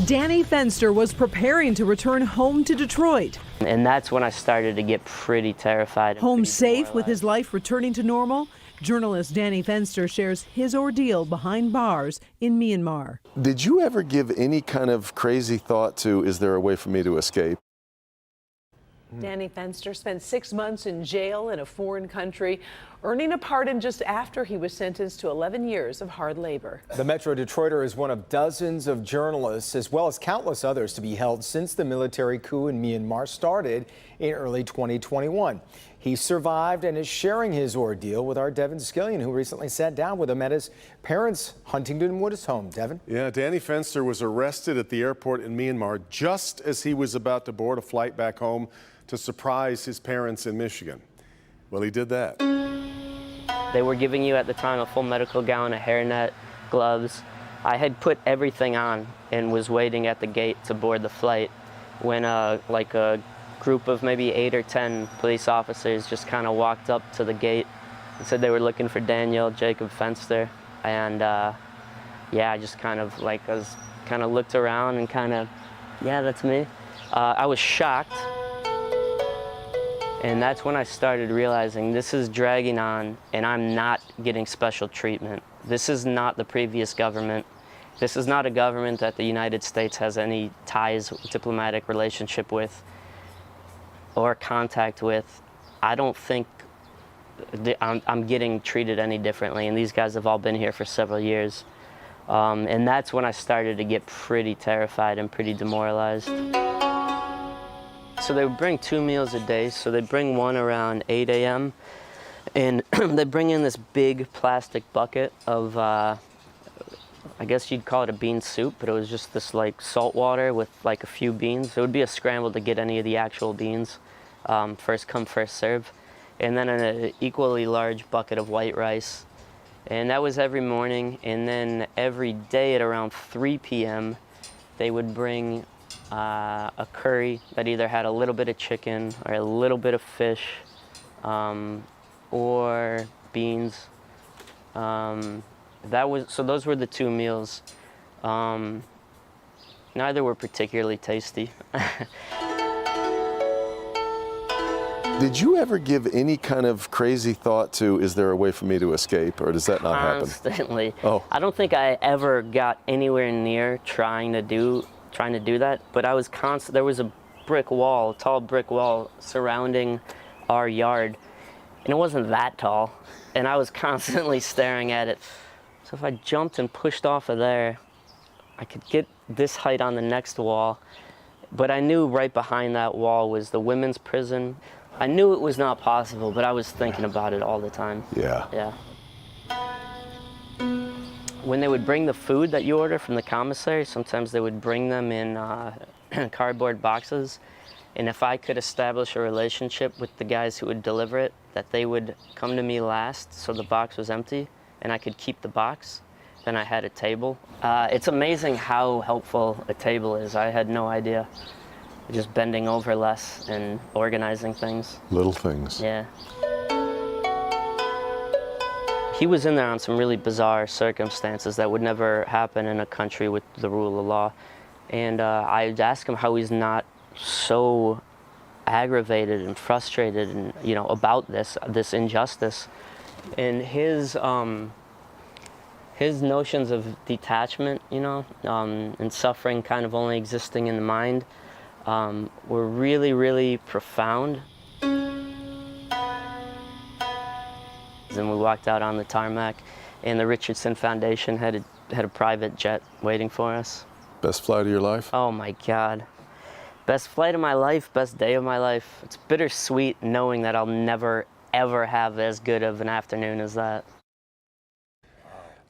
Danny Fenster was preparing to return home to Detroit. And that's when I started to get pretty terrified. Home safe with his life returning to normal, journalist Danny Fenster shares his ordeal behind bars in Myanmar. Did you ever give any kind of crazy thought to, is there a way for me to escape? Danny Fenster spent 6 months in jail in a foreign country, earning a pardon just after he was sentenced to 11 years of hard labor. The Metro Detroiter is one of dozens of journalists, as well as countless others, to be held since the military coup in Myanmar started in early 2021. He survived and is sharing his ordeal with our Devin Scillian, who recently sat down with him at his parents' Huntington Woods home. Devin? Yeah, Danny Fenster was arrested at the airport in Myanmar just as he was about to board a flight back home to surprise his parents in Michigan. Well, he did that. They were giving you at the time a full medical gown, a hairnet, gloves. I had put everything on and was waiting at the gate to board the flight when a group of maybe 8 or 10 police officers just kind of walked up to the gate and said they were looking for Daniel Jacob Fenster. And yeah, I just kind of looked around and yeah, that's me. I was shocked. And that's when I started realizing this is dragging on and I'm not getting special treatment. This is not the previous government. This is not a government that the United States has any ties, diplomatic relationship with or contact with. I don't think I'm getting treated any differently, and these guys have all been here for several years. And that's when I started to get pretty terrified and pretty demoralized. So they would bring 2 meals a day. So they bring one around 8 a.m. and they bring in this big plastic bucket of, I guess you'd call it a bean soup, but it was just this salt water with a few beans. It would be a scramble to get any of the actual beans, first come, first serve. And then an equally large bucket of white rice. And that was every morning. And then every day at around 3 p.m., they would bring a curry that either had a little bit of chicken or a little bit of fish or beans. So those were the 2 meals. Neither were particularly tasty. Did you ever give any kind of crazy thought to, is there a way for me to escape, or does that not happen? Constantly. Oh. I don't think I ever got anywhere near trying to do that, but I was there was a tall brick wall surrounding our yard, and it wasn't that tall, and I was constantly staring at it. So if I jumped and pushed off of there, I could get this height on the next wall, but I knew right behind that wall was the women's prison. I knew it was not possible, but I was thinking about it all the time. Yeah. Yeah. When they would bring the food that you order from the commissary, sometimes they would bring them in cardboard boxes. And if I could establish a relationship with the guys who would deliver it, that they would come to me last so the box was empty and I could keep the box, then I had a table. It's amazing how helpful a table is. I had no idea. Just bending over less and organizing things. Little things. Yeah. He was in there on some really bizarre circumstances that would never happen in a country with the rule of law. And I'd ask him how he's not so aggravated and frustrated and, about this injustice. And his notions of detachment, and suffering kind of only existing in the mind, were really, really profound. And we walked out on the tarmac, and the Richardson Foundation had a private jet waiting for us. Best flight of your life? Oh my God. Best flight of my life, best day of my life. It's bittersweet knowing that I'll never, ever have as good of an afternoon as that.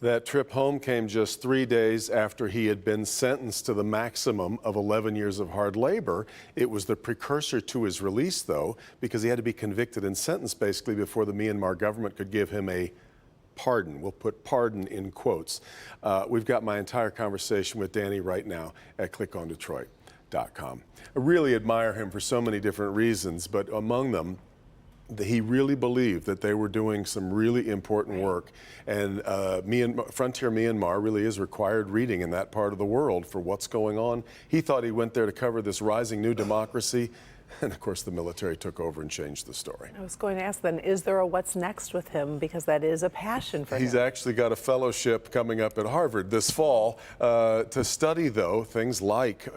That trip home came just 3 days after he had been sentenced to the maximum of 11 years of hard labor. It was the precursor to his release, though, because he had to be convicted and sentenced basically before the Myanmar government could give him a pardon. We'll put pardon in quotes. We've got my entire conversation with Danny right now at clickondetroit.com. I really admire him for so many different reasons, but among them, he really believed that they were doing some really important work. And Frontier Myanmar really is required reading in that part of the world for what's going on. He thought he went there to cover this rising new democracy. And of course, the military took over and changed the story. I was going to ask then, is there a what's next with him? Because that is a passion for him. He's actually got a fellowship coming up at Harvard this fall to study, though, things like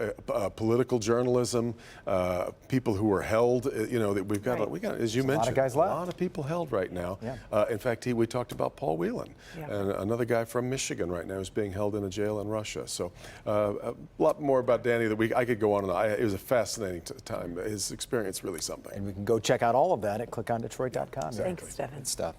political journalism, people who were held. You know, that we've got, as you mentioned, a lot of guys left. A lot of people held right now. Yeah. In fact, we talked about Paul Whelan, Yeah. and another guy from Michigan right now is being held in a jail in Russia. So a lot more about Danny that I could go on and it was a fascinating time. His experience really something. And we can go check out all of that at clickondetroit.com. Thanks, Devin. Good stuff.